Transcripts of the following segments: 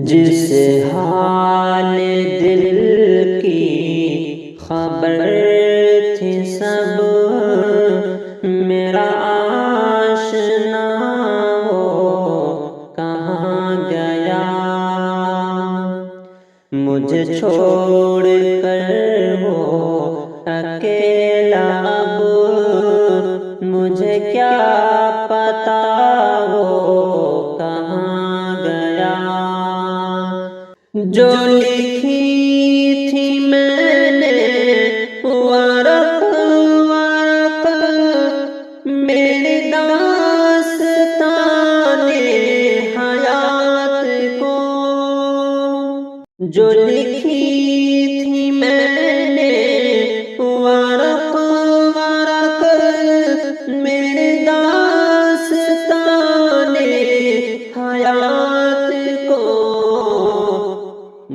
جس حال دل کی خبر تھی سب، میرا آشنا وہ کہاں گیا؟ مجھے چھوڑ کر وہ اکیلا، اب مجھے کیا پتا وہ کہاں گیا؟ جو لکھی تھی میں نے ورق ورق میری داستان حیات کو، جو لکھی تھی میں نے ورق ورق میری داستان حیات کو،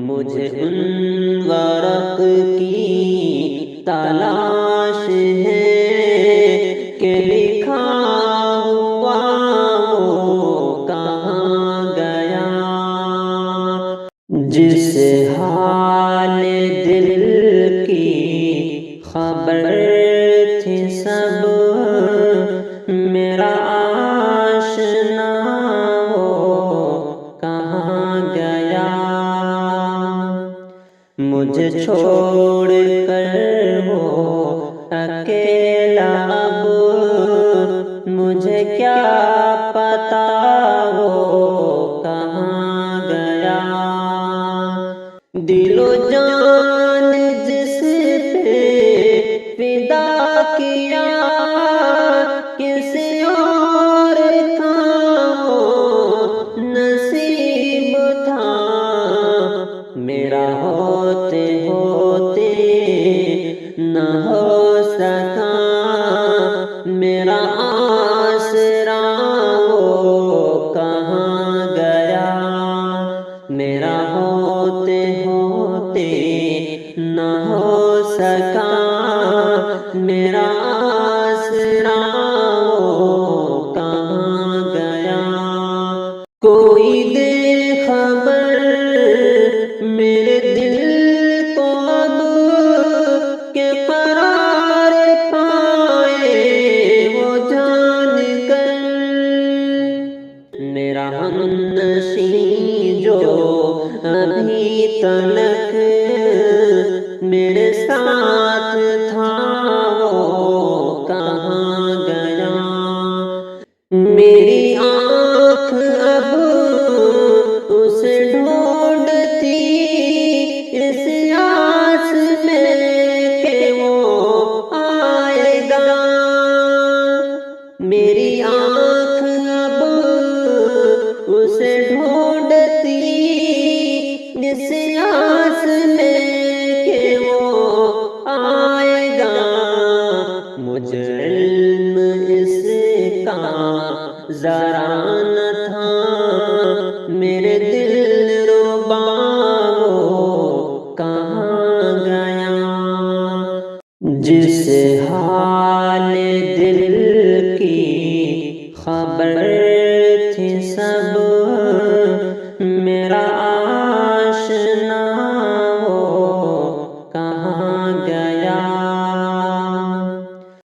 مجھے ان ورق کی تلاش ہے کہ لکھا ہوا وہ کہاں گیا؟ جس حال دل کی خبر تھی سب، میرا آشنا وہ کہاں گیا؟ مجھے چھوڑ کر وہ اکیلا، اب مجھے کیا پتا وہ کہاں گیا؟ دل و جان جس پہ فدا کیا، کسی اور کا وہ نصیب تھا، میرا ہوتے ہوتے نہ ہو سکا، میرا آسرا وہ کہاں گیا؟ میرا ہوتے ہوتے نہ ہو سکا، میرا آسرا وہ کہاں گیا؟ کوئی دے خبر میرے دل کو اب کہ قرار پائے وہ جان کر، میرا ہمنشین جو ابھی تلک میرے ساتھ تھا وہ کہاں گیا؟ میری آنکھ اب اسے ڈھونڈتی اس آس میں کہ وہ آئے گا، میری آنکھ اب اسے ڈھونڈتی اس آس میں کہ وہ آئے گا، مجھے علم اس کا ذرا نہ تھا، میرے دل ربا وہ کہاں گیا؟ جس حال